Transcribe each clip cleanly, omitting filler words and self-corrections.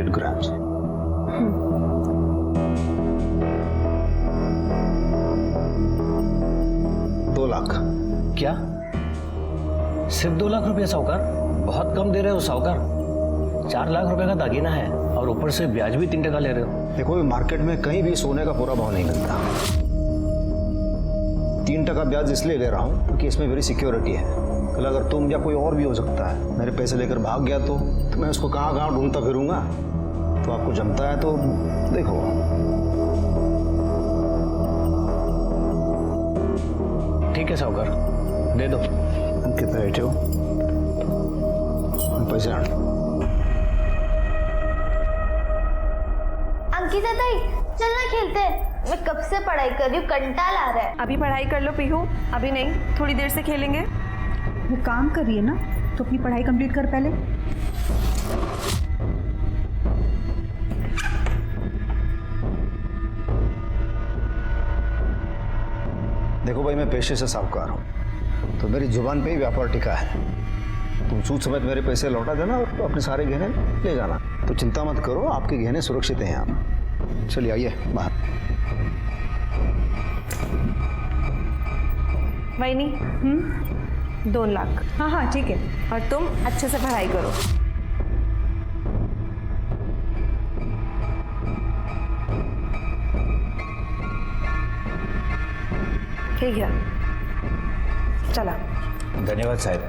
98 grams. 2 lakh. क्या सिर्फ 2 लाख रुपए साहूकार? बहुत कम दे रहे हो साहूकार। 4 लाख रुपए का दागीना है और ऊपर से ब्याज भी 3% ले रहे हो। देखो मार्केट में कहीं भी सोने का पूरा भाव नहीं मिलता। 3% ब्याज इसलिए ले रहा हूँ क्योंकि इसमें मेरी सिक्योरिटी है। कल अगर तुम या कोई और भी हो सकता है मेरे पैसे लेकर भाग गया तो मैं उसको कहाँ कहाँ ढूंढता फिरूंगा। तो आपको जमता है तो देखो। ठीक है साहूकार, दे दो। कितना बैठे हो? पैसे आने। अंकिता ताई चलना खेलते हैं। मैं कब से पढ़ाई कर रही हूँ, कंटाल आ रहा है। अभी पढ़ाई कर लो पीहू, अभी नहीं, थोड़ी देर से खेलेंगे। वो काम कर रही है ना, तो अपनी पढ़ाई कंप्लीट कर पहले। देखो भाई, मैं पेशे से साहूकार हूँ तो मेरी जुबान पे ही व्यापार टिका है। तुम सूद समेत मेरे पैसे लौटा देना और अपने सारे गहने ले जाना। तो चिंता मत करो, आपके गहने सुरक्षित हैं यहाँ। चलिए आइए बाहर। वहीनी 2 लाख। हाँ हाँ ठीक है। और तुम अच्छे से पढ़ाई करो। ठीक है, चला। धन्यवाद साहब।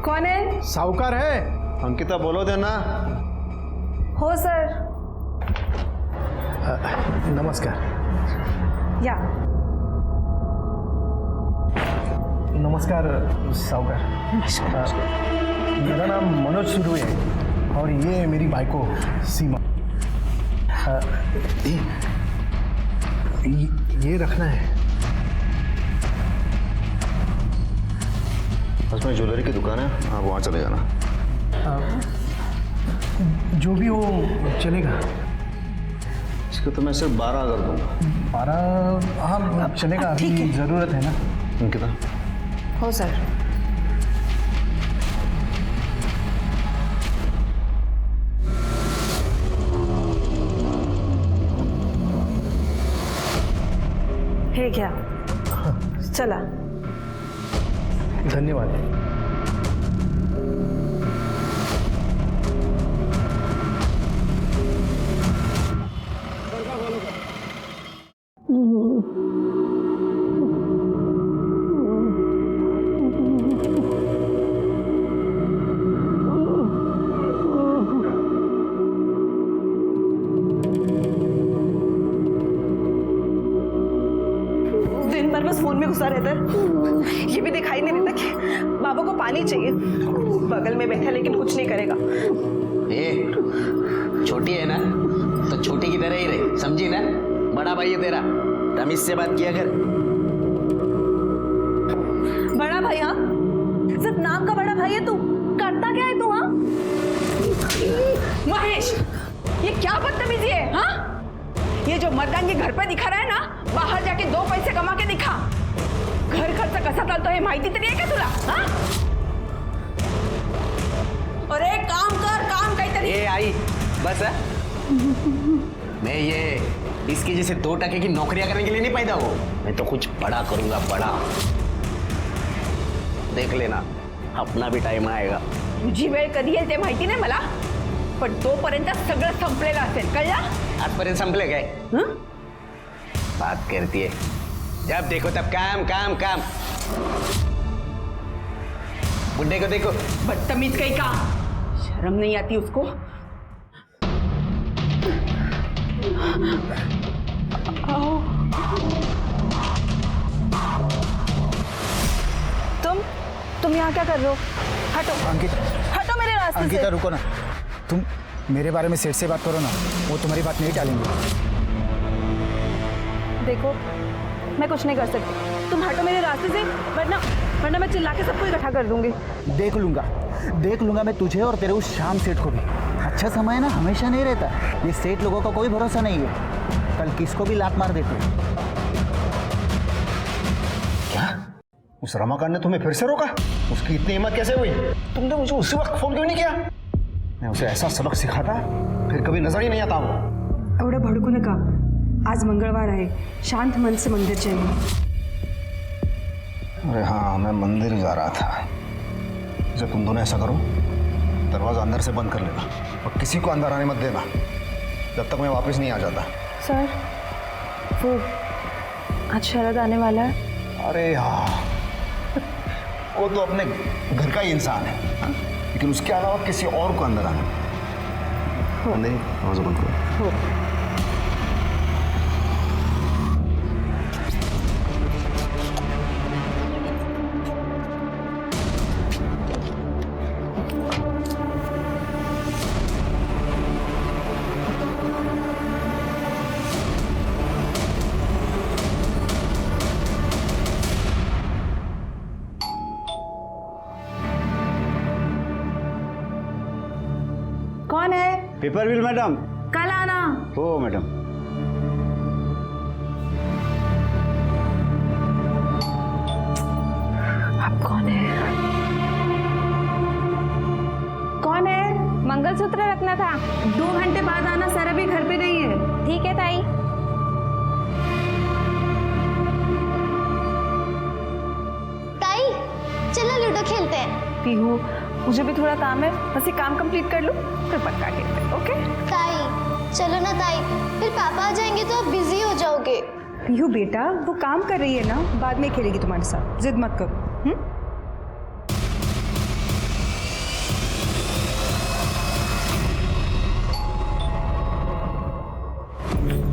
कौन है? साहूकार है। अंकिता बोलो देना। हो सर। नमस्कार। या नमस्कार साहूकार। मेरा नाम मनोज सुरुवे है और ये मेरी भाईको सीमा। ये रखना है। बस में ज्वेलरी की दुकान है, आप वहाँ चले जाना। जो भी हो चलेगा। इसको तो मैं सिर्फ 12 कर दूंगा। 12? हाँ चलेगा, अभी ज़रूरत है ना। अंकिता हो सर। है क्या? चला। धन्यवाद। दिन भर बस फोन में घुसा रहता है। ये भी दिखाई नहीं देता कि बाबा को पानी चाहिए। बगल में बैठा लेकिन कुछ नहीं करेगा। ए, छोटी है ना तो छोटी की तरह ही रहे, समझी ना? बड़ा भाई है तेरा, तमीज से बात किया कर। बड़ा भाई? हाँ, सिर्फ नाम का बड़ा भाई है तू। करता क्या है तू? हाँ महेश, ये क्या बदतमीजी है? हाँ, ये जो मर्दांगी घर पे दिखा रहा है ना, बाहर जाके 2 पैसे कमा के दिखा। घर खर्च कसा चालतो हे माहिती तरी आहे का तुला? हाँ? अरे काम कर, काम काहीतरी। ए आई बस है? मैं ये इसकी जैसे 2% की नौकरियां करने के लिए नहीं पैदा हुआ। मैं तो कुछ बड़ा करूंगा, बड़ा। देख लेना, अपना भी टाइम आएगा। तुझी वेळ कधी येईल ते माहिती नाही मला, पण तोपर्यंत सगळं संपलेलं असेल, कळलं? आजपर्यंत संपले काय? बात करती है, जब देखो तब काम काम काम। बुड्ढे को देखो, बदतमीज कहीं का, शर्म नहीं आती उसको? तुम यहाँ क्या कर रहे हो? हटो अंकिता, हटो मेरे रास्ते से। अंकिता रुको ना, तुम मेरे बारे में सेठ से बात करो ना, वो तुम्हारी बात नहीं टालेंगे। देखो मैं कुछ नहीं कर सकती, तुम हटो मेरे रास्ते से, वरना मैं चिल्ला के सबको इकट्ठा कर दूंगी। देख लूंगा मैं तुझे और तेरे उस शाम सेठ को भी। अच्छा समय ना हमेशा नहीं रहता। ये सेठ लोगों का कोई भरोसा नहीं है, कल किसको भी लात मार देते हैं। क्या उस रमाकांत ने तुम्हें फिर से रोका? उसकी इतनी हिम्मत कैसे हुई? तुमने मुझे उसी वक्त फोन क्यों नहीं किया? मैं उसे ऐसा सबक सिखाता फिर कभी नजर ही नहीं आता वो। एवढं भडकू नका, आज मंगळवार आहे, शांत मन से मंदिर जाइए। अरे हाँ, मैं मंदिर ही जा रहा था। जब तुम दोनों ऐसा करो, दरवाजा अंदर से बंद कर लेना और किसी को अंदर आने मत देना जब तक मैं वापस नहीं आ जाता। सर, वो आज शरद आने वाला है। अरे हाँ, वो तो अपने घर का ही इंसान है, हाँ? लेकिन उसके अलावा किसी और को अंदर आना नहीं। दरवाजा बंद करो। कौन है? Paper bill madam. कल आना। हो मैडम। आप कौन है? कौन है? मंगलसूत्र रखना था। 2 घंटे बाद आना, सर अभी घर पे नहीं है। ठीक है ताई। ताई चलो लूडो खेलते हैं। पीहू, मुझे भी थोड़ा काम है, बस ये काम कंप्लीट कर लूं फिर पक्का खेलते हैं। ओके ताई चलो ना ताई, फिर पापा आ जाएंगे तो आप बिजी हो जाओगे। पीहू बेटा, वो काम कर रही है ना, बाद में खेलेगी तुम्हारे साथ, जिद मत करो।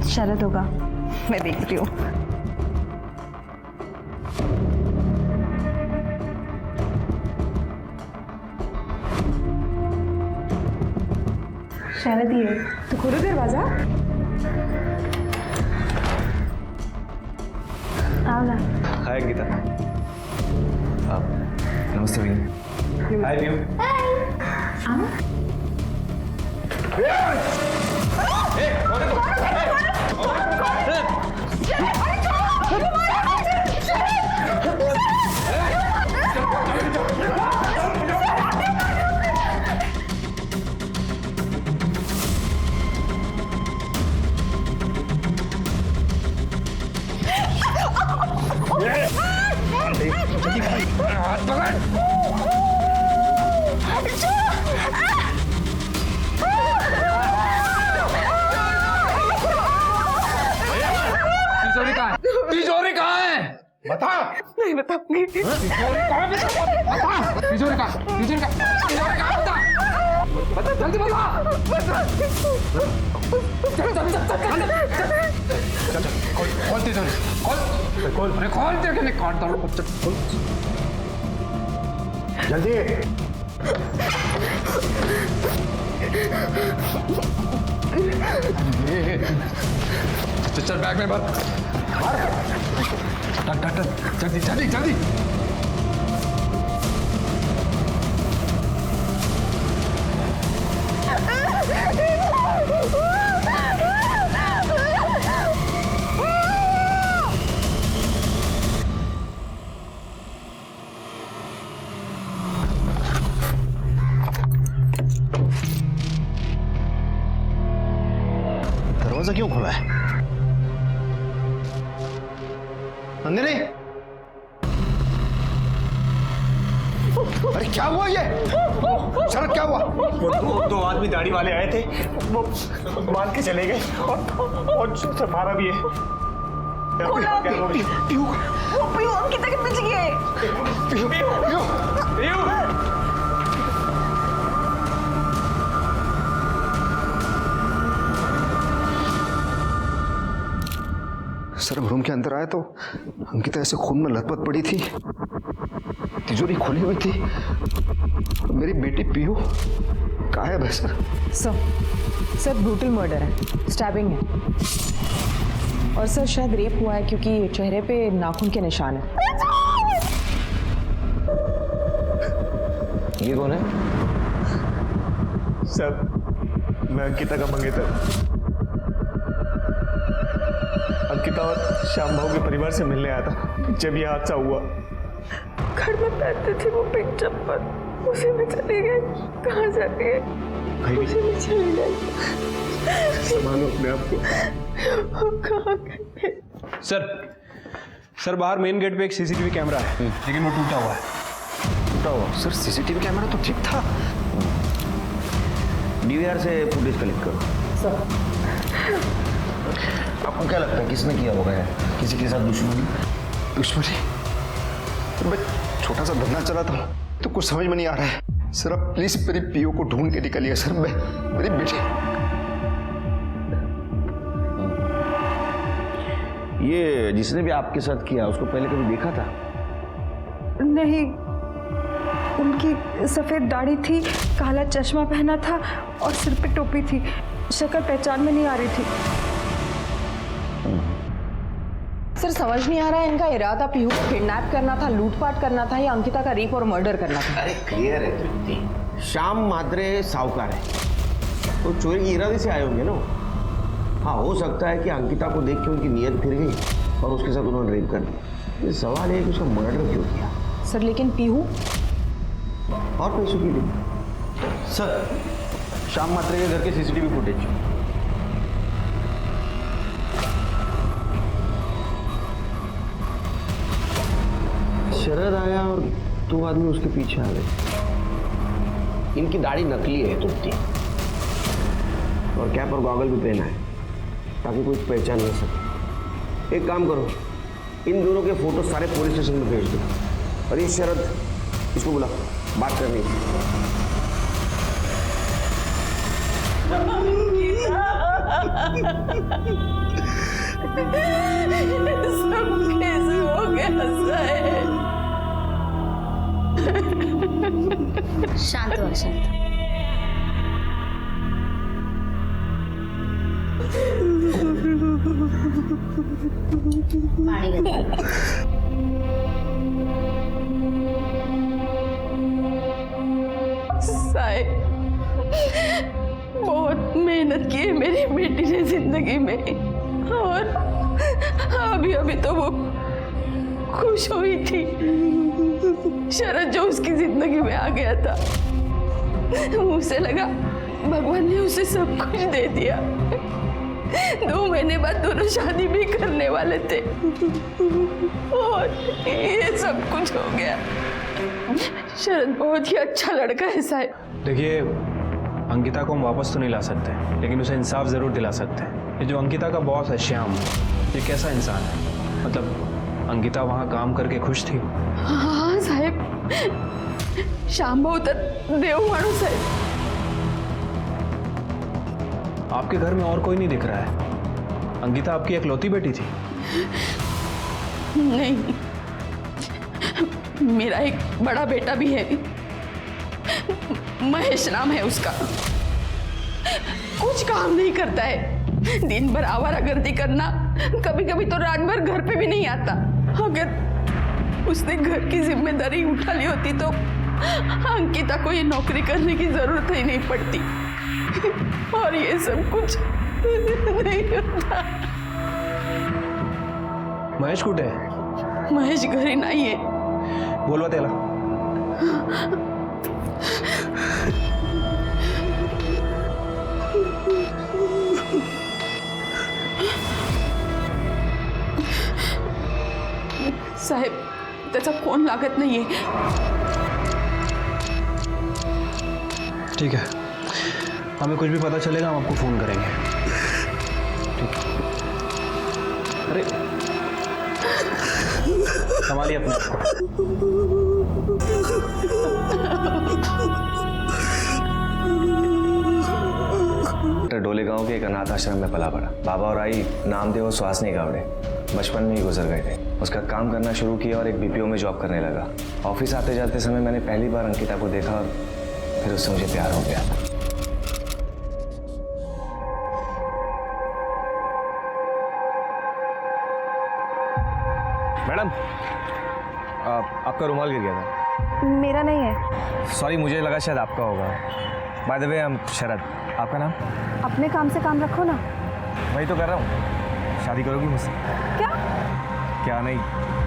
शरद होगा, मैं देखती हूँ। शरद ही है तो खोलो दरवाजा। आओ ना। हाय अंकिता। नमस्ते भैया। हाय पीयू। आओ। तिजोरी कहाँ है? बता। नहीं बताऊंगी। तिजोरी कहाँ है? बता। तिजोरी कहाँ? तिजोरी कहाँ? बता। बता जल्दी बता। चल खोल तिजोरी। खोल। अरे खोल तेरे के काट डालो। खोल जल्दी। चल बैग में भर। जल्दी जल्दी जल्दी। दरवाजा क्यों खुला है? नंदिनी, अरे क्या हुआ ये? शरद क्या हुआ? दो आदमी दाढ़ी वाले आए थे, वो मार के चले गए और से मारा भी है। पीहू अंकिता के पीछे गए। सर रूम के अंदर आया तो अंकिता ऐसे खून में लथपथ पड़ी थी, तिजोरी खोली हुई थी। मेरी बेटी पीहू गायब है सर। सर ब्रूटल मर्डर है, स्टैबिंग है और सर शायद रेप हुआ है क्योंकि चेहरे पे नाखून के निशान है। ये कौन है? सर मैं अंकिता का मंगेतर। अंकिता और श्याम भाव के परिवार से मिलने आया था जब यह हादसा हुआ। घर में पहनते थे वो पिंक चप्पल, उसी में चले गए। कहाँ जाते गए? उसी में चले गए। संभालो अपने आप को। कहाँ गए? सर बाहर मेन गेट पे एक सीसीटीवी कैमरा है, लेकिन वो टूटा हुआ है। टूटा हुआ? सर सीसीटीवी कैमरा तो ठीक था। डीवीआर से फुटेज कलेक्ट करो। सर आपको क्या लगता है किसने किया होगा यार? किसी के साथ दुश्मनी? मैं छोटा सा धंधा चलाता हूँ तो कुछ समझ में नहीं आ रहा है। सर आप प्लीज मेरी पीओ को ढूंढ के निकालिए सर। मैं मेरी बेटी। ये जिसने भी आपके साथ किया उसको पहले कभी देखा था? नहीं, उनकी सफ़ेद दाढ़ी थी, काला चश्मा पहना था और सिर पे टोपी थी। शक्ल पहचान में नहीं आ रही थी। सर समझ नहीं आ रहा है इनका इरादा पीहू को किडनैप करना था, लूटपाट करना था या अंकिता का रेप और मर्डर करना था। अरे क्लियर है तृप्ति, श्याम मात्रे साहूकार है तो चोरी की इरादे से आए होंगे ना। हाँ, हो सकता है कि अंकिता को देख के उनकी नीयत फिर गई और उसके साथ उन्होंने रेप कर दिया। ये सवाल है कि उसका मर्डर क्यों किया? सर लेकिन पीहू और पैसों के लिए। सर श्याम मात्रे के घर के सीसीटीवी फुटेज। शरद आया और 2 आदमी उसके पीछे आ गए। इनकी दाढ़ी नकली है तृप्ति, और कैप और गॉगल भी पहना है ताकि कोई पहचान न सके। एक काम करो, इन दोनों के फोटो सारे पुलिस स्टेशन में भेज दो। और ये शरद, इसको बुला, बात करनी है। सब कैसे हो गया? शांत हो, शांत। पानी का साहिब, बहुत मेहनत की है मेरी बेटी ने जिंदगी में, और अभी अभी तो वो खुश हुई थी। शरद जो उसकी जिंदगी में आ गया था, उसे लगा भगवान ने उसे सब कुछ दे दिया। 2 महीने बाद दोनों शादी भी करने वाले थे और ये सब कुछ हो गया। शरद बहुत ही अच्छा लड़का है साहब। देखिए, अंकिता को हम वापस तो नहीं ला सकते, लेकिन उसे इंसाफ जरूर दिला सकते हैं। ये जो अंकिता का बॉस है श्याम, ये कैसा इंसान है? मतलब अंकिता वहाँ काम करके खुश थी? हाँ साहेब, श्याम बहुत देव माणूस है। आपके घर में और कोई नहीं दिख रहा है। अंकिता आपकी इकलौती बेटी थी? नहीं, मेरा एक बड़ा बेटा भी है, महेश नाम है उसका। कुछ काम नहीं करता है, दिन भर आवारागर्दी करना, कभी कभी तो रात भर घर पे भी नहीं आता। अगर उसने घर की जिम्मेदारी उठा ली होती तो अंकिता को ये नौकरी करने की जरूरत ही नहीं पड़ती और ये सब कुछ नहीं होता। महेश कुठे आहे? महेश घरी नहीं है। बोलवा त्याला। साहेब, त्याचा फोन लागत नाहीये। ठीक है, हमें कुछ भी पता चलेगा हम आपको फोन करेंगे। ठीक। अरे संभालिए अपने आप को। डोले गांव के एक अनाथ आश्रम में पला पड़ा। बाबा और आई नामदेव और सुहासनी गावड़े बचपन में ही गुजर गए थे। उसका काम करना शुरू किया और एक बीपीओ में जॉब करने लगा। ऑफिस आते जाते समय मैंने पहली बार अंकिता को देखा और फिर उससे मुझे प्यार हो गया। मैडम, आपका रुमाल गिर गया था। मेरा नहीं है। सॉरी, मुझे लगा शायद आपका होगा। By the way, I am Sharad. आपका नाम? अपने काम से काम रखो ना। वही तो कर रहा हूँ। शादी करोगी मुझसे? क्या? क्या नहीं,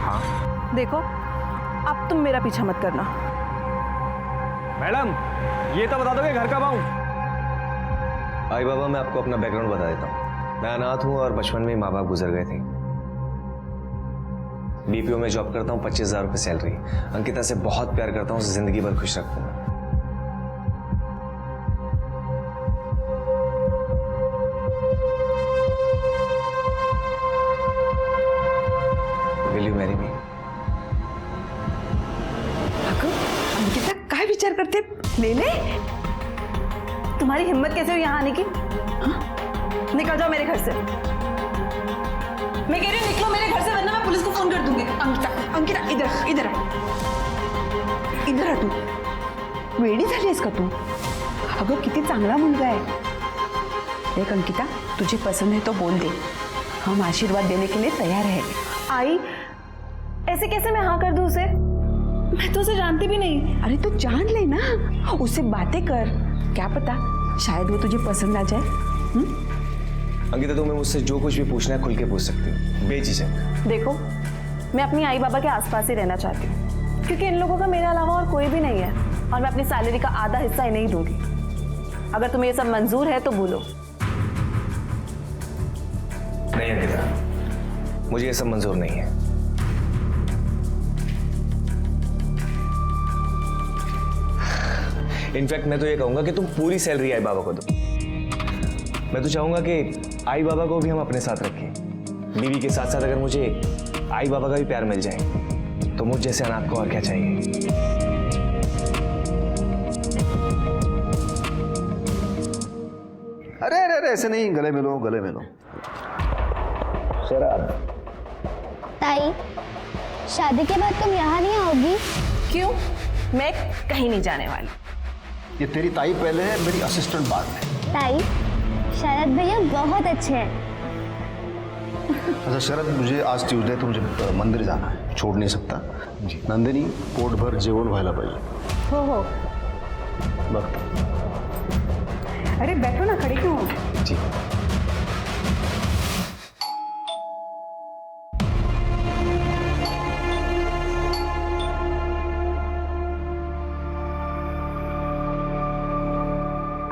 हाँ। देखो, अब तुम मेरा पीछा मत करना। मैडम, ये तो बता दोगे घर कब आऊँ? आई बाबा, मैं आपको अपना बैकग्राउंड बता देता हूँ। मैं अनाथ हूँ और बचपन में ही माँ बाप गुजर गए थे। बीपीओ में जॉब करता हूँ, 25,000 रुपये सैलरी। अंकिता से बहुत प्यार करता हूँ, उसे जिंदगी भर खुश रखूंगा। Will you marry me? Ankita काय विचार करते? ले ले। तुम्हारी हिम्मत कैसे हुई यहाँ आने की? हाँ? निकल जाओ मेरे घर से। मैं कह रही हूँ निकलो मेरे घर से, वरना मैं पुलिस को फोन कर दूंगी। अंकिता, अंकिता, इधर इधर इधर तू वेडी झालीस का तू? अगं किती चांगला मुलगा आहे। देख अंकिता, तुझे पसंद है तो बोल दे, हम आशीर्वाद देने के लिए तैयार है। आई, ऐसे कैसे मैं हाँ कर दूं उसे? मैं तो उसे जानती भी नहीं। अरे तू जान ले ना, उससे बातें कर, क्या पता शायद वो तुझे पसंद आ जाए। अंकिता, तुम्हें मुझसे जो कुछ भी पूछना है खुल के पूछ सकती हो, बेझिझक। देखो, मैं अपनी आई बाबा के आसपास ही रहना चाहती हूँ, क्योंकि इन लोगों का मेरे अलावा और कोई भी नहीं है, और मैं अपनी सैलरी का आधा हिस्सा इन्हें ही दूंगी। अगर तुम्हें ये सब मंजूर है तो बोलो। नहीं अंकिता, मुझे ये सब मंजूर नहीं है। इनफैक्ट मैं तो ये कहूंगा कि तुम पूरी सैलरी आई बाबा को दो। मैं तो चाहूंगा कि आई बाबा को भी हम अपने साथ रखें। बीवी के साथ साथ अगर मुझे आई बाबा का भी प्यार मिल जाए तो मुझ जैसे अनाथ को और क्या चाहिए। अरे अरे अरे, ऐसे नहीं, गले मिलो गले मिलो। शराब। ताई, शादी के बाद तुम यहाँ नहीं आओगी? क्यों? मैं कहीं नहीं जाने वाली। ये तेरी ताई पहले है, मेरी असिस्टेंट बाद में। ताई, शरद भैया बहुत अच्छे हैं। अच्छा शरद, मुझे आज ट्यूसडे तो मुझे मंदिर जाना है, छोड़ नहीं सकता। जी नंदिनी, पोटभर जेवण व्हायला पाहिजे। हो वक्त। अरे बैठो ना, खड़ी क्यों? जी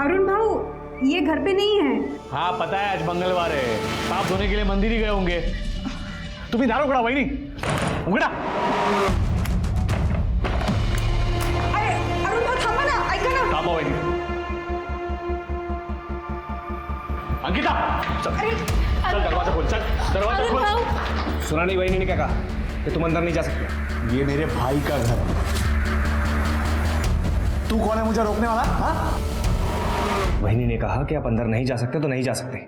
अरुण भाऊ, ये घर पे नहीं है। हाँ पता है, आज मंगलवार है, पाप धोने के लिए मंदिर ही गए होंगे। तुम्ही दार उघडा वहिनी, उघडा। अरे अरुण भाऊ थांबा ना, ऐका ना। थांबा वहिनी। अंकिता, चल दरवाजा खोल, चल दरवाजा खोल। सुना नहीं बहनी ने क्या कहा कि तुम अंदर नहीं जा सकते? ये मेरे भाई का घर है। तू कौन है मुझे रोकने वाला? हाँ? बहनी ने कहा कि आप अंदर नहीं जा सकते तो नहीं जा सकते।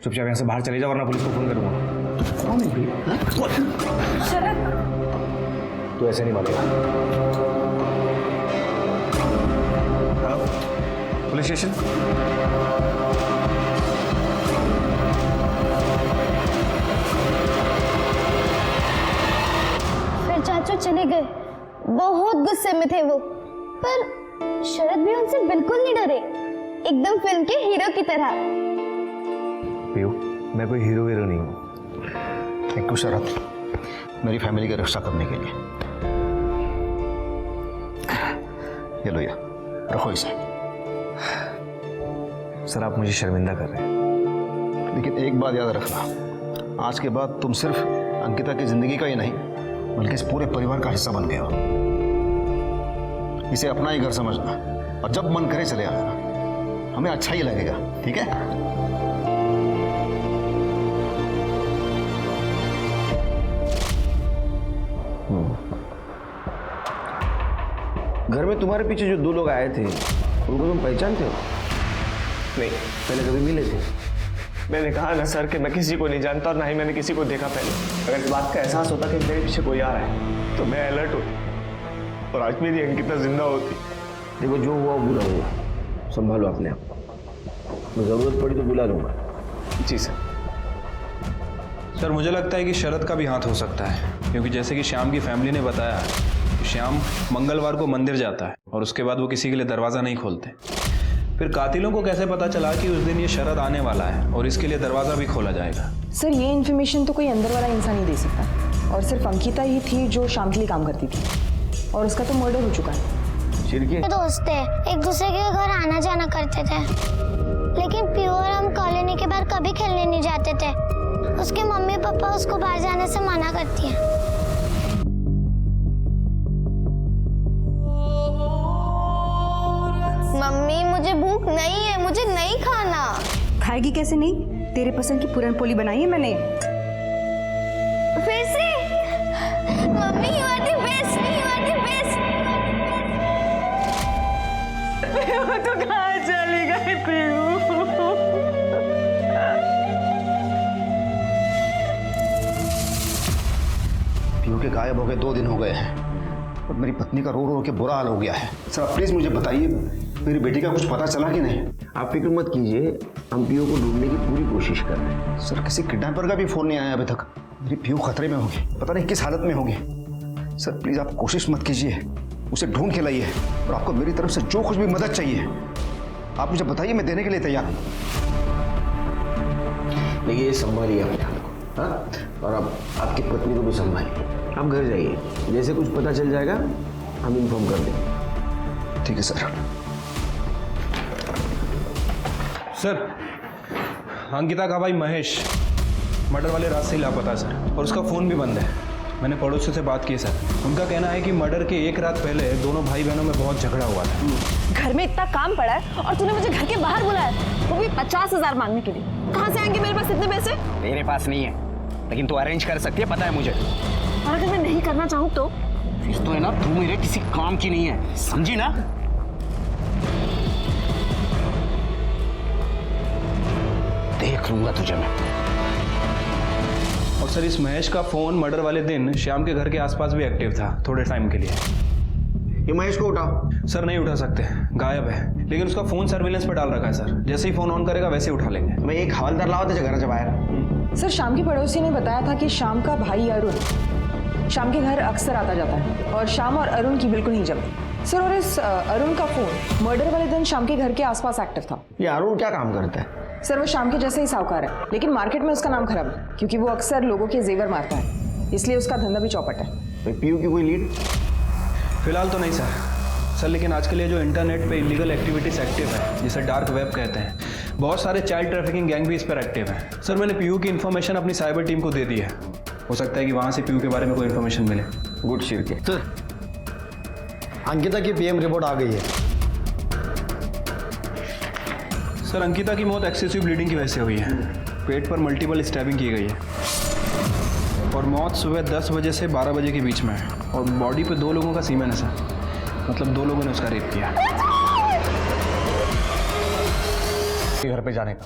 चुपचाप यहाँ से बाहर चले जाओ वरना पुलिस को फोन करूंगा। कौन है? शरद, तो ऐसे नहीं मानेगा। Hello, police station. फिर चाचू चले गए। बहुत गुस्से में थे वो, पर शरद भी उनसे बिल्कुल नहीं डरे, एकदम फिल्म के हीरो की तरह। पीयू, मैं कोई हीरो नहीं हूँ। एक शरद, मेरी फैमिली की रक्षा करने के लिए। ये लो, ये रखो इसे। सर, आप मुझे शर्मिंदा कर रहे हैं। लेकिन एक बात याद रखना, आज के बाद तुम सिर्फ अंकिता की जिंदगी का ही नहीं बल्कि इस पूरे परिवार का हिस्सा बन गए हो। इसे अपना ही घर समझना, और जब मन करे चले आना, हमें अच्छा ही लगेगा, ठीक है? घर में तुम्हारे पीछे जो 2 लोग आए थे उनको तुम पहचानते हो? नहीं, पहले कभी मिले थे? मैंने कहा ना सर कि मैं किसी को नहीं जानता और ना ही मैंने किसी को देखा पहले। अगर इस बात का एहसास होता कि मेरे पीछे कोई आ रहा है तो मैं अलर्ट होती और आज मेरी अंकिता जिंदा होती। देखो, जो हुआ वो बुरा हुआ, संभालो अपने आप को। जरूरत पड़ी तो बुला लूंगा। जी सर। सर, मुझे लगता है कि शरद का भी हाथ हो सकता है, क्योंकि जैसे कि श्याम की फैमिली ने बताया कि श्याम मंगलवार को मंदिर जाता है और उसके बाद वो किसी के लिए दरवाज़ा नहीं खोलते। फिर कातिलों को कैसे पता चला कि उस दिन ये शरद आने वाला है और इसके लिए दरवाज़ा भी खोला जाएगा? सर ये इन्फॉर्मेशन तो कोई अंदर वाला इंसान ही दे सकता, और सिर्फ अंकिता ही थी जो शाम के लिए काम करती थी, और उसका तो मर्डर हो चुका है। दोस्त थे, एक दूसरे के घर आना जाना करते थे, लेकिन पीयू और हम कॉलोनी के बाहर कभी खेलने नहीं जाते थे। उसके मम्मी पापा उसको बाहर जाने से मना करती हैं। मम्मी मुझे भूख नहीं है, मुझे नहीं खाना। खाएगी कैसे नहीं? तेरे पसंद की पूरन पोली बनाई है मैंने। फिर से mummy you are the best, you are the best. वो तो कहाँ चली गई पीयू? पीयू के गायब हो गए 2 दिन हो गए हैं और मेरी पत्नी का रो रो के बुरा हाल हो गया है। सर आप प्लीज मुझे बताइए, मेरी बेटी का कुछ पता चला कि नहीं? आप फिक्र मत कीजिए, हम पीयू को ढूंढने की पूरी कोशिश कर रहे हैं। सर किसी किडनैपर का भी फोन नहीं आया अभी तक। मेरी पीयू खतरे में होगी, पता नहीं किस हालत में होगी। सर प्लीज आप कोशिश मत कीजिए, उसे ढूंढ के लाइए, और आपको मेरी तरफ से जो कुछ भी मदद चाहिए आप मुझे बताइए, मैं देने के लिए तैयार हूँ। देखिए ये संभालिए अपने हाथ को, हाँ? और अब आपकी पत्नी को भी संभालिए। आप घर जाइए, जैसे कुछ पता चल जाएगा हम इन्फॉर्म कर देंगे। ठीक है सर। सर अंकिता का भाई महेश मर्डर वाले रात से ही लापता सर, और उसका फ़ोन भी बंद है। मैंने पड़ोसियों से बात की सर, उनका कहना है कि मर्डर के 1 रात पहले दोनों भाई बहनों में बहुत झगड़ा हुआ था। घर में इतना काम पड़ा है और तूने मुझे घर के बाहर बुलाया, वो भी 50,000 मांगने के लिए। कहाँ से आएंगे मेरे पास इतने पैसे? तेरे पास नहीं है, लेकिन तू अरेंज कर सकती है, पता है मुझे। और अगर मैं नहीं करना चाहूँ तो? फिर तो है ना, तू मेरे किसी काम की नहीं है, समझी ना? देख लूंगा तुझे मैं। और सर इस महेश का फ़ोन मर्डर वाले दिन श्याम के घर के आसपास भी एक्टिव था थोड़े टाइम के लिए। ये महेश को उठाओ। सर नहीं उठा सकते, गायब है, लेकिन उसका फ़ोन सर्विलेंस पर डाल रखा है सर। जैसे ही फ़ोन ऑन करेगा वैसे ही उठा लेंगे। मैं एक हवलदार लाओ तो घर से बाहर। सर शाम की पड़ोसी ने बताया था कि शाम का भाई अरुण शाम के घर अक्सर आता जाता है, और शाम और अरुण की बिल्कुल नहीं जमती। सर और इस अरुण का फोन मर्डर वाले दिन शाम के घर के आसपास एक्टिव था। ये अरुण क्या काम करता है? सर वो शाम के जैसे ही साहूकार है, लेकिन मार्केट में उसका नाम खराब है क्योंकि वो अक्सर लोगों के जेवर मारता है, इसलिए उसका धंधा भी चौपट है। पीयू की कोई लीड? फिलहाल तो नहीं सर, लेकिन आजकल ये जो इंटरनेट पे इलीगल एक्टिविटीज एक्टिव है, जिसे डार्क वेब कहते हैं, बहुत सारे चाइल्ड ट्रैफिकिंग गैंग भी इस पर एक्टिव है। सर मैंने पीयू की इन्फॉर्मेशन अपनी साइबर टीम को दे दी है, हो सकता है कि वहाँ से पीयू के बारे में कोई इन्फॉर्मेशन मिले। गुड शिरके। सर अंकिता की पीएम रिपोर्ट आ गई है। सर अंकिता की मौत एक्सेसिव ब्लीडिंग की वजह से हुई है, पेट पर मल्टीपल स्टैबिंग की गई है, और मौत सुबह 10 बजे से 12 बजे के बीच में है, और बॉडी पे 2 लोगों का सीमेन है सर, मतलब 2 लोगों ने उसका रेप किया। घर पे जाने का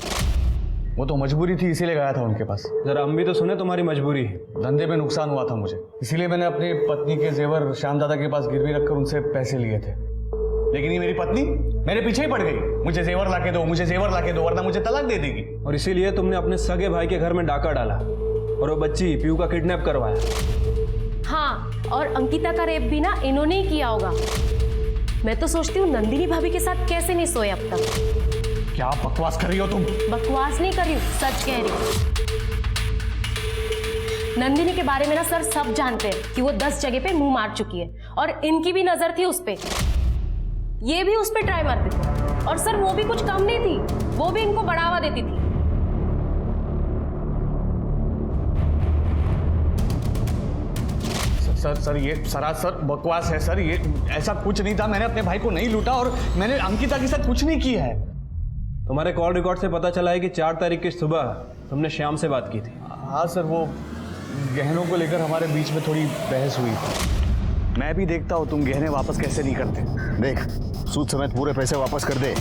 वो तो मजबूरी थी, इसीलिए गया था उनके पास। जरा हम भी तो सुने तुम्हारी मजबूरी। धंधे में नुकसान हुआ था मुझे, इसीलिए मैंने अपनी पत्नी के जेवर श्याम दादा के पास गिरवी रखकर उनसे पैसे लिए थे। लेकिन ये मेरी पत्नी मेरे पीछे ही पड़ गई, मुझे जेवर लाके दो, मुझे जेवर लाके दो, वरना मुझे तलाक दे देगी। और इसीलिए तुमने अपने सगे भाई के घर में डाका डाला और वो बच्ची पीयू का किडनैप करवाया। हाँ, और अंकिता का रेप भी ना इन्होंने ही किया होगा। मैं तो सोचती हूँ नंदिनी भाभी के साथ कैसे नहीं सोए अब तक। क्या बकवास कर रही हो तुम? बकवास नहीं कर रही हूँ, सच कह रही हूँ। नंदिनी के बारे में ना सर सब जानते हैं कि वो 10 जगह पे मुंह मार चुकी है, और इनकी भी नजर थी उस पे, ये भी उस पे ट्राई मारते थे, और सर वो भी कुछ कम नहीं थी, वो भी इनको बढ़ावा देती थी। सर ये सरासर बकवास है सर, ये ऐसा कुछ नहीं था। मैंने अपने भाई को नहीं लूटा और मैंने अंकिता के साथ कुछ नहीं किया है। तुम्हारे कॉल रिकॉर्ड से पता चला है कि 4 तारीख की सुबह तुमने श्याम से बात की थी। हाँ सर, वो गहनों को लेकर हमारे बीच में थोड़ी बहस हुई थी। मैं भी देखता हूँ तुम गहने वापस कैसे नहीं करते। देख सूद समेत पूरे पैसे वापस कर दे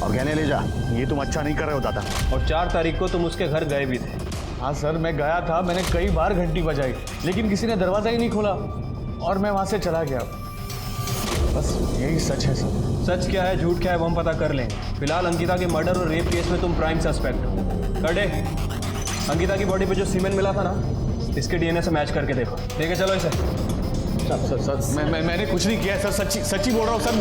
और गहने ले जा। ये तुम अच्छा नहीं कर रहे हो दादा। और 4 तारीख को तुम उसके घर गए भी थे। हाँ सर, मैं गया था, मैंने कई बार घंटी बजाई, लेकिन किसी ने दरवाज़ा ही नहीं खोला और मैं वहाँ से चला गया। बस यही सच है सर। सच क्या है झूठ क्या है वो हम पता कर लेंगे। फिलहाल अंकिता के मर्डर और रेप केस में तुम प्राइम सस्पेक्ट हो। कड़े अंकिता की बॉडी पे जो सीमेंट मिला था ना, इसके डीएनए से मैच करके देखो। ठीक है, चलो इसे। सर मैंने कुछ नहीं किया सर, सच्ची बोल रहा हूँ सर।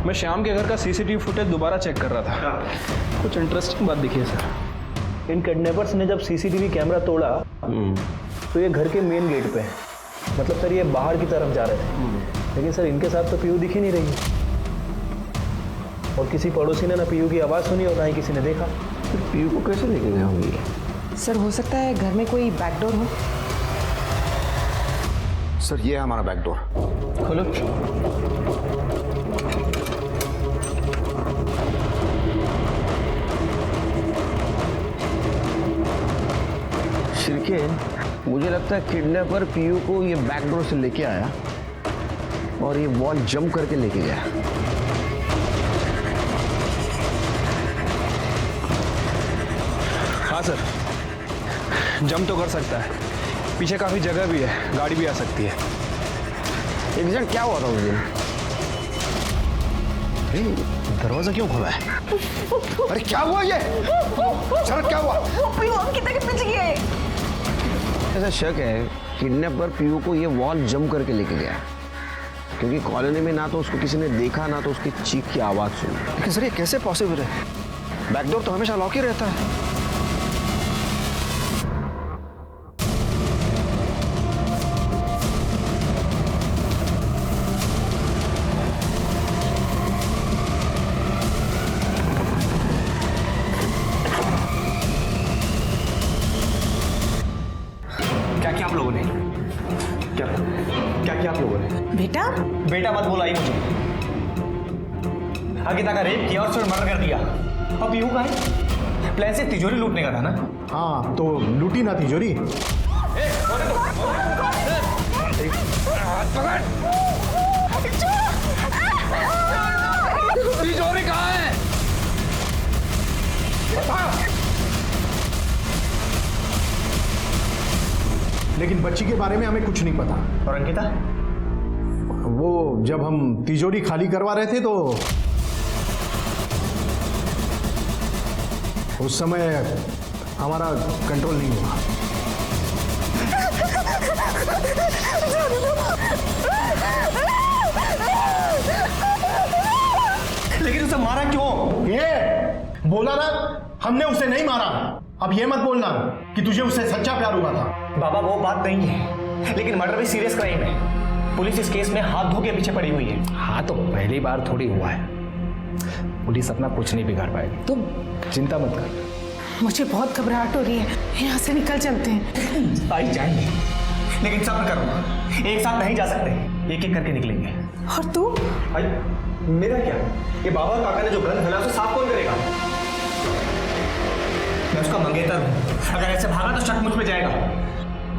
मैं श्याम के घर का सीसीटीवी फुटेज दोबारा चेक कर रहा था। कुछ इंटरेस्टिंग बात दिखी है सर। इन किडनैपर्स ने जब सीसीटीवी कैमरा तोड़ा तो ये घर के मेन गेट पे है, मतलब सर ये बाहर की तरफ जा रहे थे। लेकिन सर इनके साथ तो पीयू दिख ही नहीं रही, और किसी पड़ोसी ने ना पीयू की आवाज़ सुनी और ना ही किसी ने देखा। फिर पीयू को कैसे लेके गए होंगे? सर हो सकता है घर में कोई बैकडोर हो। सर ये है हमारा बैकडोर। खोलो। शिरके, मुझे लगता है किडनैपर पीयू को ये बैकडोर से लेके आया और ये वॉल जंप करके लेके गया। हाँ सर, जंप तो कर सकता है, पीछे काफी जगह भी है, गाड़ी भी आ सकती है। एग्जैक्ट क्या हुआ था उस दिन? दरवाजा क्यों खुला है? अरे क्या हुआ ये? शरद क्या हुआ? पीयू अंकिता के पीछे गया है। ऐसा शक है किडनैपर पीयू को ये वॉल जंप करके लेके गया, क्योंकि कॉलोनी में ना तो उसको किसी ने देखा ना तो उसकी चीख की आवाज सुनी। लेकिन सर ये कैसे पॉसिबल है? बैकडोर तो हमेशा लॉक ही रहता है। क्या किया आप लोगों ने? क्या किया आप लोगों ने? बेटा बेटा मत बुलाई मुझे। अंकिता का रेप किया और उसने मर्डर कर दिया। अब पीयू का है? प्लान से तिजोरी लूटने का था ना? हाँ तो लूटी ना तिजोरी। तिजोरी कहाँ है? लेकिन बच्ची के बारे में हमें कुछ नहीं पता। और अंकिता? वो जब हम तिजोरी खाली करवा रहे थे तो उस समय हमारा कंट्रोल नहीं हुआ। लेकिन उसे मारा क्यों? ये बोला ना, हमने उसे नहीं मारा। अब ये मत बोलना कि तुझे उससे सच्चा प्यार हुआ था। बाबा वो बात नहीं है, लेकिन मर्डर भी सीरियस क्राइम है। पुलिस इस केस में हाथ धो के पीछे पड़ी हुई है। हाँ तो पहली बार थोड़ी हुआ है, पुलिस अपना कुछ नहीं बिगाड़ पाएगी, तुम चिंता मत कर। मुझे बहुत घबराहट हो रही है, यहाँ से निकल चलते हैं। आई जाएंगे, लेकिन सब्र करो, एक साथ नहीं जा सकते, एक एक करके निकलेंगे। और तू? भाई मेरा क्या? ये बाबा काका ने जो गंद फैला उसे साफ कौन करेगा? मैं उसका मंगेतर हूँ, अगर ऐसे भागा तो शक मुझ पे जाएगा।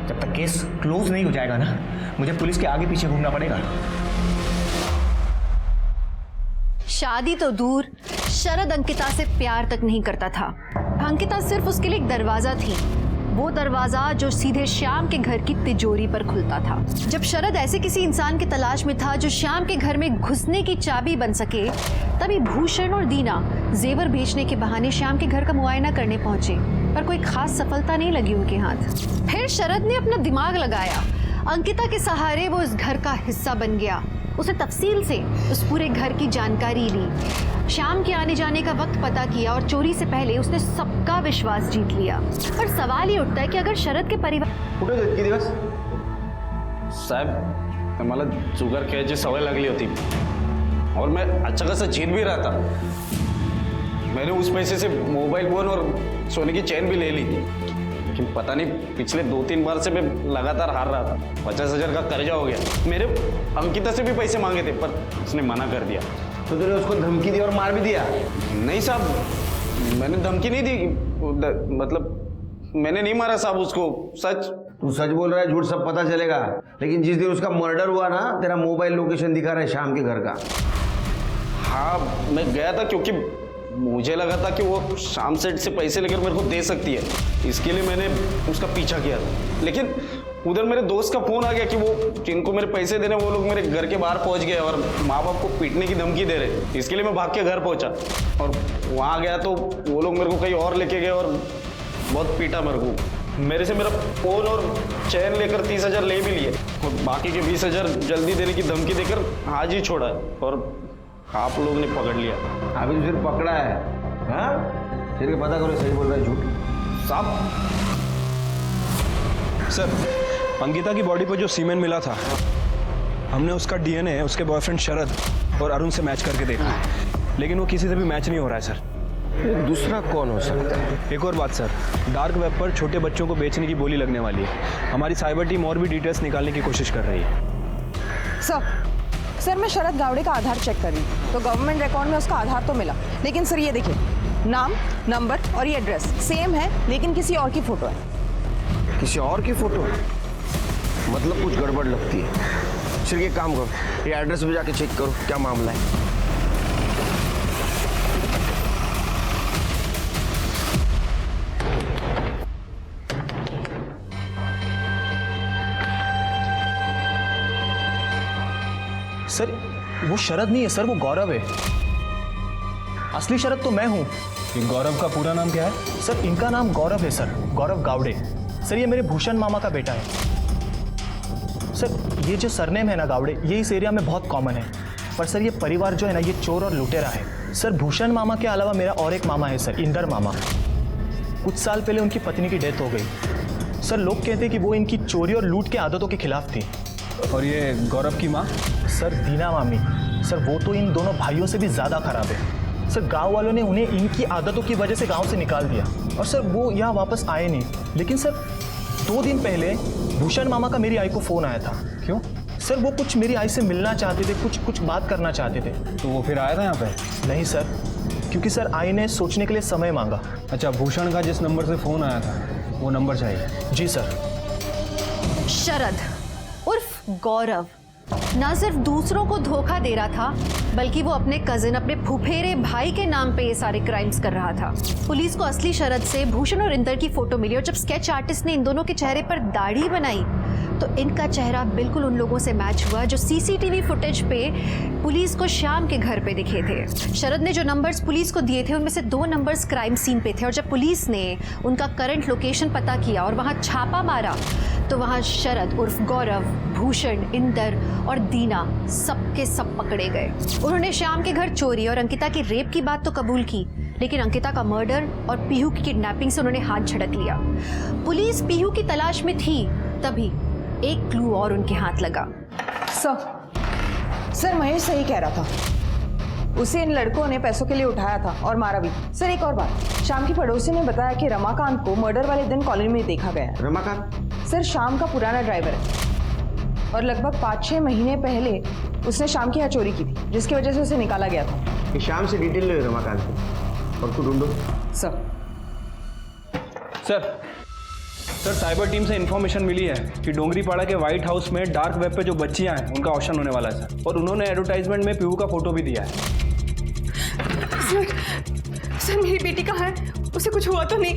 जब तक केस क्लोज नहीं हो जाएगा ना, मुझे पुलिस के आगे पीछे घूमना पड़ेगा। शादी तो दूर, शरद अंकिता से प्यार तक नहीं करता था। अंकिता सिर्फ उसके लिए एक दरवाजा थी, वो दरवाजा जो सीधे श्याम के घर की तिजोरी पर खुलता था। जब शरद ऐसे किसी इंसान की तलाश में था जो श्याम के घर में घुसने की चाबी बन सके, तभी भूषण और दीना जेवर बेचने के बहाने श्याम के घर का मुआयना करने पहुंचे, पर कोई खास सफलता नहीं लगी उनके हाथ। फिर शरद ने अपना दिमाग लगाया, अंकिता के सहारे वो इस घर का हिस्सा बन गया। उसने तफसील से उस पूरे घर की जानकारी ली, शाम के आने जाने का वक्त पता किया और चोरी से पहले उसने सबका विश्वास जीत लिया। पर सवाल ये उठता है कि अगर शरद के परिवार साहब मला जुगार खेळायची सवय लागली होती और मैं अच्छा खासा जीत भी रहा था। मैंने उस पैसे से मोबाइल फोन और सोने की चैन भी ले ली, लेकिन पता नहीं पिछले 2-3 बार से मैं लगातार हार रहा था। 50,000 का कर्जा हो गया। मेरे अंकिता से भी पैसे मांगे थे पर उसने मना कर दिया। तो तूने उसको धमकी दी और मार भी दिया? नहीं साहब, मैंने धमकी नहीं दी, मतलब मैंने नहीं मारा साहब उसको। सच? तू सच बोल रहा है, झूठ सब पता चलेगा। लेकिन जिस दिन उसका मर्डर हुआ ना, तेरा मोबाइल लोकेशन दिखा रहा है शाम के घर का। हाँ मैं गया था क्योंकि मुझे लगा था कि वो शाम सेठ से पैसे लेकर मेरे को दे सकती है, इसके लिए मैंने उसका पीछा किया था। लेकिन उधर मेरे दोस्त का फोन आ गया कि वो जिनको मेरे पैसे देने वो लोग मेरे घर के बाहर पहुंच गए और माँ बाप को पीटने की धमकी दे रहे। इसके लिए मैं भाग के घर पहुंचा और वहाँ गया तो वो लोग मेरे को कहीं और लेके गए और बहुत पीटा मेरे को। मेरे से मेरा फोन और चैन लेकर 30,000 ले भी लिए और बाकी के 20,000 जल्दी देने की धमकी देकर आज ही छोड़ा। और आप लोग ने पकड़ लिया। अभी तो सिर्फ पकड़ा है। हाँ, फिर के पता करो सही बोल रहा है झूठ। साहब, सर, अंकिता की बॉडी पर जो सीमेंट मिला था, हमने उसका डीएनए उसके बॉयफ्रेंड शरद और अरुण से मैच करके देखा, लेकिन वो किसी से भी मैच नहीं हो रहा है सर। दूसरा कौन हो सकता है? एक और बात सर, डार्क वेब पर छोटे बच्चों को बेचने की बोली लगने वाली है। हमारी साइबर टीम और भी डिटेल्स निकालने की कोशिश कर रही है। सर मैं शरद गावड़े का आधार चेक कर रही हूँ, तो गवर्नमेंट रिकॉर्ड में उसका आधार तो मिला, लेकिन सर ये देखिए, नाम, नंबर और ये एड्रेस सेम है, लेकिन किसी और की फोटो है। किसी और की फोटो? मतलब कुछ गड़बड़ लगती है। सिर्फ एक काम करो, ये एड्रेस पे जाके चेक करो क्या मामला है। सर वो शरद नहीं है सर, वो गौरव है। असली शरद तो मैं हूँ। गौरव का पूरा नाम क्या है? सर इनका नाम गौरव है सर, गौरव गावड़े। सर ये मेरे भूषण मामा का बेटा है। सर ये जो सरनेम है ना गावड़े, ये इस एरिया में बहुत कॉमन है, पर सर ये परिवार जो है ना, ये चोर और लुटेरा है। सर भूषण मामा के अलावा मेरा और एक मामा है सर, इंदर मामा। कुछ साल पहले उनकी पत्नी की डेथ हो गई। सर लोग कहते हैं कि वो इनकी चोरी और लूट के आदतों के खिलाफ थी। और ये गौरव की माँ? सर दीना मामी। सर वो तो इन दोनों भाइयों से भी ज़्यादा खराब है। सर गांव वालों ने उन्हें इनकी आदतों की वजह से गांव से निकाल दिया, और सर वो यहाँ वापस आए नहीं। लेकिन सर 2 दिन पहले भूषण मामा का मेरी आई को फ़ोन आया था। क्यों? सर वो कुछ मेरी आई से मिलना चाहते थे, कुछ बात करना चाहते थे। तो वो फिर आया था यहाँ पे? नहीं सर, क्योंकि सर आई ने सोचने के लिए समय मांगा। अच्छा, भूषण का जिस नंबर से फ़ोन आया था वो नंबर चाहिए? जी सर। शरद उर्फ गौरव ना सिर्फ दूसरों को धोखा दे रहा था, बल्कि वो अपने कजिन, अपने फुफेरे भाई के नाम पे ये सारे क्राइम्स कर रहा था। पुलिस को असली शरद से भूषण और इंदर की फोटो मिली, और जब स्केच आर्टिस्ट ने इन दोनों के चेहरे पर दाढ़ी बनाई तो इनका चेहरा बिल्कुल उन लोगों से मैच हुआ जो सीसीटीवी फुटेज पे पुलिस को श्याम के घर पे दिखे थे। शरद ने जो नंबर्स पुलिस को दिए थे उनमें से 2 नंबर्स क्राइम सीन पे थे, और जब पुलिस ने उनका करंट लोकेशन पता किया और वहाँ छापा मारा तो वहाँ शरद उर्फ गौरव, भूषण, इंदर और दीना सबके सब पकड़े गए। उन्होंने श्याम के घर चोरी और अंकिता की रेप की बात तो कबूल की, लेकिन अंकिता का मर्डर और पीहू की किडनैपिंग से उन्होंने हाथ झड़क लिया। पुलिस पीहू की तलाश में थी, तभी एक क्लू और उनके हाथ लगा। सर महेश सही कह रहा था, उसे इन लड़कों ने पैसों के लिए उठाया था और मारा भी। सर एक और बात, शाम की पड़ोसी ने बताया कि रमाकांत को मर्डर वाले दिन कॉलोनी में देखा गया है। रमाकांत? सर शाम का पुराना ड्राइवर है, और लगभग 5-6 महीने पहले उसने शाम की यहाँ चोरी की थी, जिसकी वजह से उसे निकाला गया था। ये शाम से डिटेल ले रमाकांत की और कुछ ढूंढो। सर साइबर टीम से इन्फॉर्मेशन मिली है कि डोंगरीपाड़ा के व्हाइट हाउस में डार्क वेब पे जो बच्चियां हैं उनका ऑप्शन होने वाला है सर, और उन्होंने एडवर्टाइजमेंट में पीहू का फोटो भी दिया है। सर मेरी बेटी कहाँ है? उसे कुछ हुआ तो नहीं?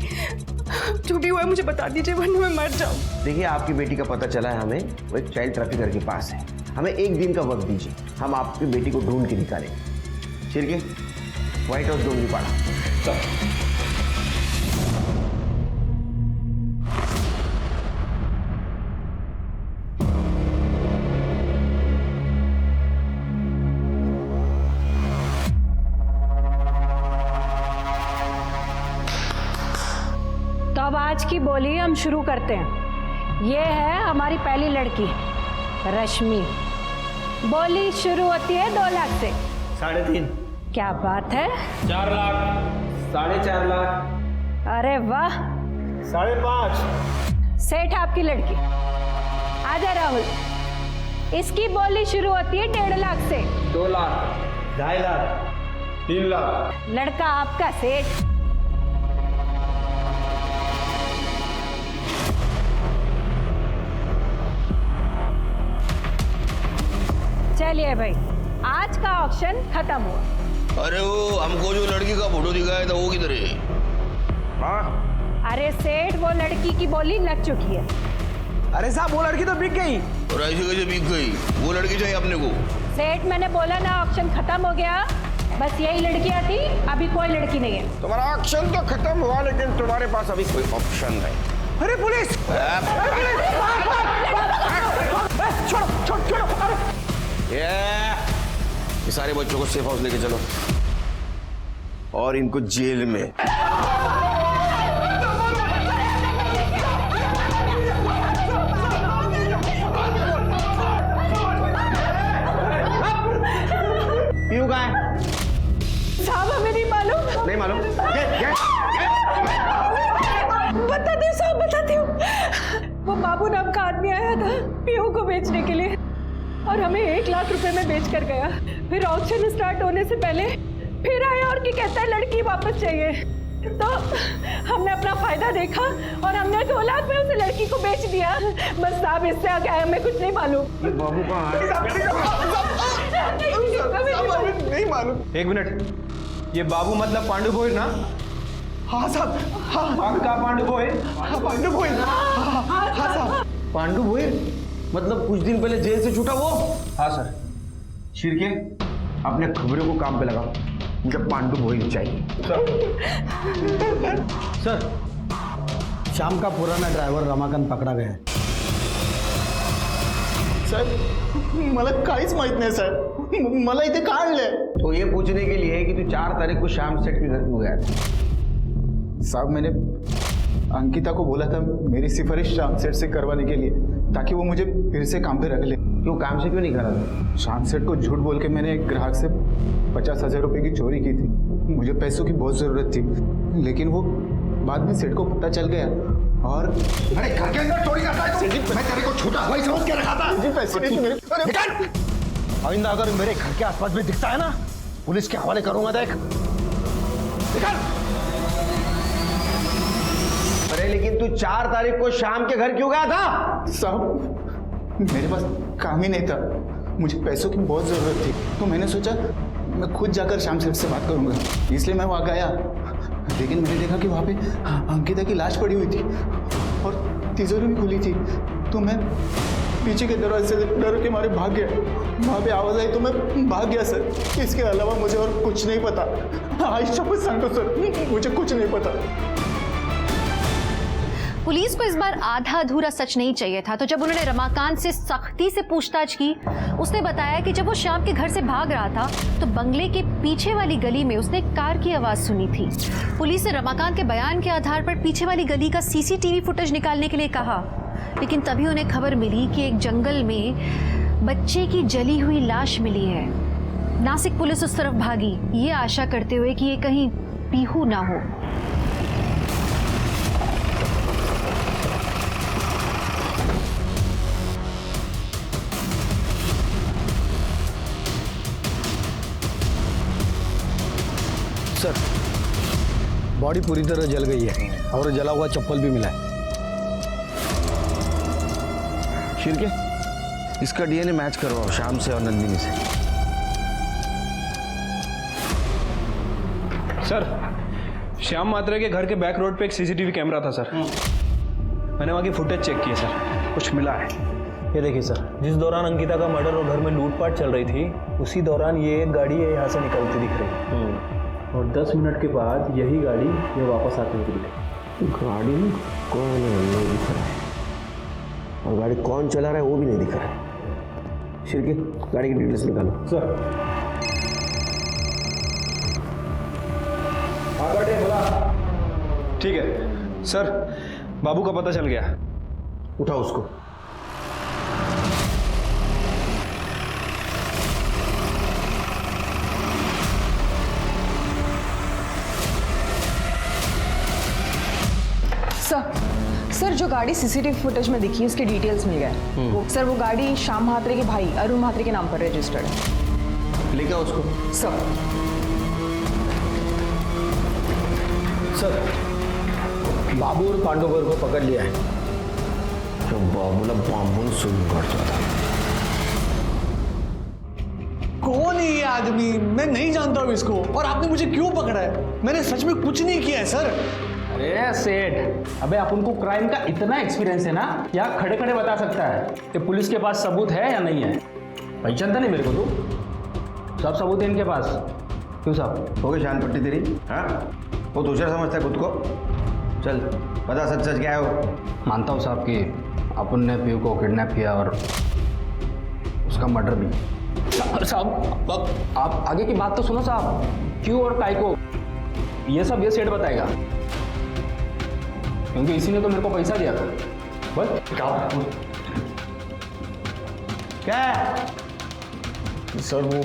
जो भी हुआ है मुझे बता दीजिए, वरना मैं मर जाऊँ। देखिए आपकी बेटी का पता चला है हमें, वो एक चाइल्ड ट्रैफिकर के पास है। हमें 1 दिन का वक्त दीजिए, हम आपकी बेटी को ढूंढ के निकालेंगे। ठीक है? White House Dongripada. तो अब आज की बोली हम शुरू करते हैं। ये है हमारी पहली लड़की रश्मि। बोली शुरू होती है 2 लाख से। 3.5। क्या बात है? 4 लाख, 4.5 लाख। अरे वाह। 5.5। सेठ आपकी लड़की। आजा राहुल। इसकी बोली शुरू होती है 1.5 लाख से। 2 लाख, 2.5 लाख, 3 लाख। लड़का आपका सेठ। चलिए भाई, आज का ऑक्शन खत्म हुआ। अरे वो हमको जो लड़की का फोटो दिखाया था वो किधर है? हाँ? अरे सेठ वो लड़की की बोली लग चुकी है। अरे साहब वो लड़की तो बिक गई। और ऐसे कैसे बिक गई? वो लड़की चाहिए अपने को। सेठ मैंने बोला ना ऑक्शन खत्म हो गया, बस यही लड़कियां थी, अभी कोई लड़की नहीं है। तुम्हारा ऑक्शन तो खत्म हुआ, लेकिन तुम्हारे पास अभी कोई ऑप्शन नहीं। अरे पुलिस! छोड़ो छोड़ो छोड़ो। ये सारे बच्चों को सेफ हाउस लेके चलो और इनको जेल में। पीयू कहाँ है? साहब हमें नहीं मालूम। नहीं मालूम? बताती हूँ साहब, बताती हूँ। वो बाबू नाम का आदमी आया था पीहू को बेचने के लिए और हमें 1 लाख रुपए में बेच कर गया। फिर ऑक्शन स्टार्ट होने से पहले फिर आया और कहता है लड़की वापस चाहिए। तो हमने अपना फायदा देखा और हमने 2 लाख में उसे लड़की को बेच दिया। बस साहब इससे आगे हमें कुछ नहीं मालूम। बाबू कहाँ है? नहीं मालूम। 1 मिनट, ये बाबू मतलब पांडु भोईर ना? हाँ साहब, हाँ पक्का पांडु भोईर। हाँ पांडु भोईर। हाँ साहब। पांडु भोईर मतलब कुछ दिन पहले जेल से छूटा वो? हाँ सर। शिरके अपने खबरों को काम पे लगा, मुझे पांडु भोईर चाहिए। सर, शाम का पुराना ड्रायव्हर रमाकांत पकडा गया है। साहेब मला काहीच माहित नाही साहेब, मला इथे का आणलंय? तो ये पूछने के लिए कि तू 4 तारीख को शाम सेठ के घर क्यों गया था? साहब मैंने अंकिता को बोला था मेरी सिफारिश शाम सेठ से करवाने के लिए, ताकि वो मुझे फिर से काम पे रख ले। क्यों काम से क्यों नहीं करा था? शाम सेठ को झूठ बोल के मैंने एक ग्राहक से 50,000 रुपए की चोरी की थी। मुझे पैसों की बहुत जरूरत थी, लेकिन वो बाद में सेठ को पता चल गया और अरे घर के अंदर चोरी करता है तू? मैं तेरे को छोटा भाई समझ के रखा था। जी पैसे नहीं मेरे। निकल! आइंदा अगर मेरे घर के आसपास में दिखता है ना, पुलिस के हवाले करूंगा। देख, निकल! अरे लेकिन तू 4 तारीख को शाम के घर क्यों गया था? साहब मेरे पास काम ही नहीं था, मुझे पैसों की बहुत जरूरत थी, तो मैंने सोचा मैं खुद जाकर शाम सेठ से बात करूंगा, इसलिए मैं वहाँ गया। लेकिन मैंने देखा कि वहाँ पे अंकिता की लाश पड़ी हुई थी और तिजोरी भी खुली थी, तो मैं पीछे के दरवाजे से डर के मारे भाग गया। वहाँ पे आवाज़ आई तो मैं भाग गया सर। इसके अलावा मुझे और कुछ नहीं पता। आज शपथ सांगतो सर, मुझे कुछ नहीं पता। पुलिस को इस बार आधा अधूरा सच नहीं चाहिए था, तो जब उन्होंने रमाकांत से सख्ती से पूछताछ की, उसने बताया कि जब वो शाम के घर से भाग रहा था तो बंगले के पीछे वाली गली में उसने एक कार की आवाज सुनी थी। पुलिस ने रमाकांत के बयान के आधार पर पीछे वाली गली का सीसीटीवी फुटेज निकालने के लिए कहा, लेकिन तभी उन्हें खबर मिली कि एक जंगल में बच्चे की जली हुई लाश मिली है। नासिक पुलिस उस तरफ भागी, ये आशा करते हुए कि ये कहीं पीहू ना हो। सर, बॉडी पूरी तरह जल गई है और जला हुआ चप्पल भी मिला है। शिरके, इसका डीएनए मैच करवाओ शाम से और नंदिनी से। सर, श्याम मात्रा के घर के बैक रोड पे एक सीसीटीवी कैमरा था सर। मैंने वहाँ की फुटेज चेक की है सर, कुछ मिला है। ये देखिए सर, जिस दौरान अंकिता का मर्डर और घर में लूटपाट चल रही थी, उसी दौरान ये एक गाड़ी है यहाँ से निकलती दिख रही और 10 मिनट के बाद यही गाड़ी ये वापस आती हुई दिख। गाड़ी कौन नहीं दिख रहा है और गाड़ी कौन चला रहा है वो भी नहीं दिख रहा है। शिरके गाड़ी की डिटेल्स निकालो। सर ठीक है सर, बाबू का पता चल गया। उठाओ उसको। सर, जो गाड़ी सीसीटीवी फुटेज में दिखी है उसके डिटेल्स मिल गए। सर वो गाड़ी श्याम म्हात्रे के भाई अरुण म्हात्रे के नाम पर रजिस्टर्ड है। लेके आओ उसको। सर बाबू और पांडुवर को पकड़ लिया है। जो बाबूला बांबून सुन करता था। कौन है ये आदमी? मैं नहीं जानता हूँ इसको, और आपने मुझे क्यों पकड़ा है? मैंने सच में कुछ नहीं किया है सर। अरे सेठ, अबे अपन को क्राइम का इतना एक्सपीरियंस है ना, क्या खड़े खड़े बता सकता है कि पुलिस के पास सबूत है या नहीं है। पहचानता नहीं मेरे को तू? सब सबूत है इनके पास। क्यों साहब, हो गई जान पट्टी तेरी? हाँ, वो दूसरा समझता है खुद को। चल बता सच सच क्या है वो। मानता हूँ साहब कि अपन ने पीयू को किडनैप किया और उसका मर्डर भी, साहब आप आगे की बात तो सुनो साहब, क्यों और काय को ये सब ये सेठ बताएगा, क्योंकि इसी ने तो मेरे को पैसा दिया था। बस क्या है? सर वो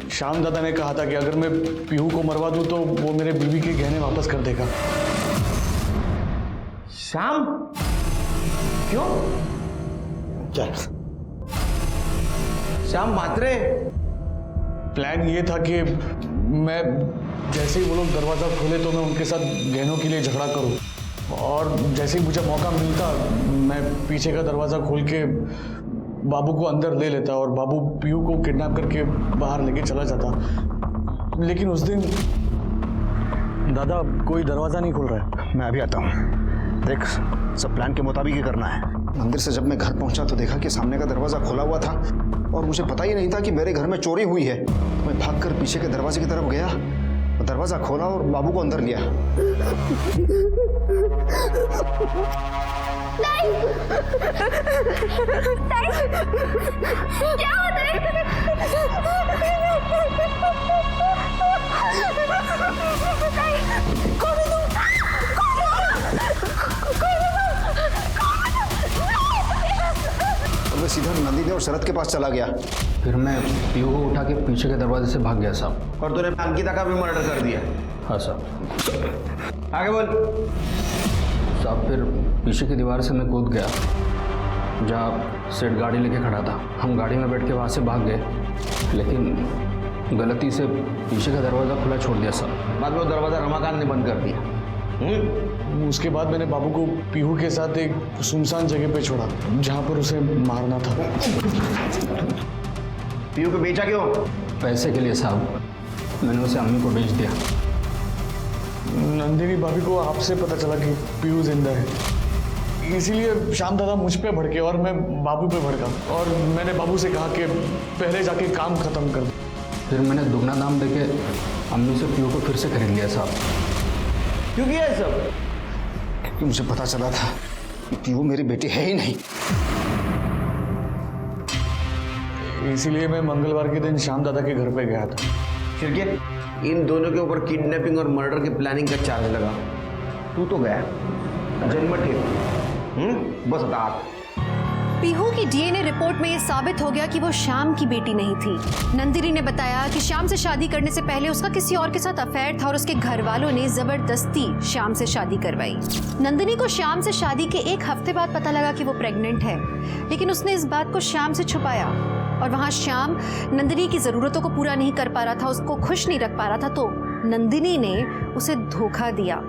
श्याम दादा ने कहा था कि अगर मैं पीहू को मरवा दूं तो वो मेरे बीवी के गहने वापस कर देगा। श्याम? क्यों? चल श्याम मात्रे? प्लान ये था कि मैं जैसे ही वो लोग दरवाज़ा खोले तो मैं उनके साथ गहनों के लिए झगड़ा करूं, और जैसे ही मुझे मौका मिलता मैं पीछे का दरवाज़ा खोल के बाबू को अंदर ले लेता और बाबू पीहू को किडनैप करके बाहर लेके चला जाता। लेकिन उस दिन दादा कोई दरवाज़ा नहीं खुल रहा है। मैं अभी आता हूँ। देख, सब प्लान के मुताबिक ही करना है। मंदिर से जब मैं घर पहुंचा तो देखा कि सामने का दरवाज़ा खुला हुआ था और मुझे पता ही नहीं था कि मेरे घर में चोरी हुई है। तो मैं भागकर पीछे के दरवाजे की तरफ गया, दरवाज़ा खोला और बाबू को अंदर लिया। नहीं। क्या होता है? और मैं सीधा नंदिनी और शरद के पास चला गया। फिर मैं पीहू को उठा के पीछे के दरवाजे से भाग गया साहब। और तूने अंकिता का भी मर्डर कर दिया? हाँ साहब। आगे बोल। साहब फिर पीछे की दीवार से मैं कूद गया जहाँ सेठ गाड़ी लेके खड़ा था। हम गाड़ी में बैठ के वहाँ से भाग गए, लेकिन गलती से पीछे का दरवाज़ा खुला छोड़ दिया साहब। बाद में वो दरवाज़ा रमाकांत ने बंद कर दिया। उसके बाद मैंने बाबू को पीहू के साथ एक सुनसान जगह पे छोड़ा जहाँ पर उसे मारना था। पीहू को बेचा क्यों? पैसे के लिए साहब। मैंने उसे अम्मी को बेच दिया। नंदिनी भाभी को आपसे पता चला कि पीहू जिंदा है, इसीलिए श्याम दादा मुझ पे भड़के और मैं बाबू पे भड़का, और मैंने बाबू से कहा कि पहले जाके काम खत्म कर दो। फिर मैंने दुगना दाम देके अम्मी से पीहू को फिर से खरीद लिया साहब। क्यों किया ये सब? क्योंकि मुझे पता चला था कि पीहू मेरी बेटी है ही नहीं। इसीलिए मैं मंगलवार के दिन श्याम दादा के घर पे गया था। फिर क्या इन दोनों के ऊपर किडनैपिंग और मर्डर के प्लानिंग का चार्ज लगा? तू तो गया जन्म ठीक। बस बता। पीहू की डीएनए रिपोर्ट में यह साबित हो गया कि वो श्याम की बेटी नहीं थी। नंदिनी ने बताया कि श्याम से शादी करने से पहले उसका किसी और के साथ अफेयर था और उसके घर वालों ने जबरदस्ती श्याम से शादी करवाई। नंदिनी को श्याम से शादी के एक हफ्ते बाद पता लगा कि वो प्रेग्नेंट है, लेकिन उसने इस बात को श्याम से छुपाया और वहाँ श्याम नंदिनी की ज़रूरतों को पूरा नहीं कर पा रहा था, उसको खुश नहीं रख पा रहा था, तो नंदिनी ने उसे धोखा दिया।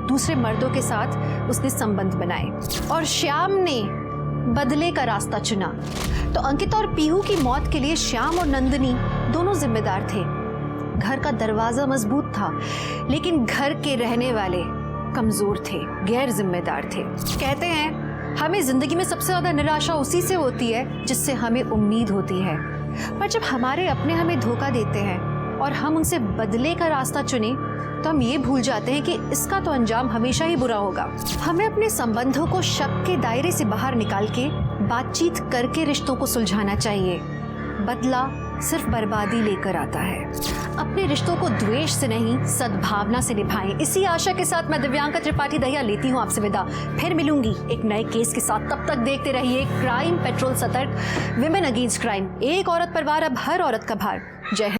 दूसरे मर्दों के साथ उसने संबंध बनाए और श्याम ने बदले का रास्ता चुना। तो अंकिता और पीहू की मौत के लिए श्याम और नंदिनी दोनों जिम्मेदार थे। घर का दरवाजा मजबूत था, लेकिन घर के रहने वाले कमजोर थे, गैर जिम्मेदार थे। कहते हैं हमें जिंदगी में सबसे ज्यादा निराशा उसी से होती है जिससे हमें उम्मीद होती है, पर जब हमारे अपने हमें धोखा देते हैं और हम उनसे बदले का रास्ता चुने तो हम ये भूल जाते हैं कि इसका तो अंजाम हमेशा ही बुरा होगा। हमें अपने संबंधों को शक के दायरे से बाहर निकाल के बातचीत करके रिश्तों को सुलझाना चाहिए। बदला सिर्फ बर्बादी लेकर आता है। अपने रिश्तों को द्वेष से नहीं, सद्भावना से निभाएं। इसी आशा के साथ मैं दिव्यांका त्रिपाठी दहिया लेती हूँ आपसे विदा। फिर मिलूंगी एक नए केस के साथ। तब तक देखते रहिए क्राइम पेट्रोल सतर्क, विमेन अगेंस्ट क्राइम। एक औरत पर वार, अब हर औरत का भार। जय हिंद।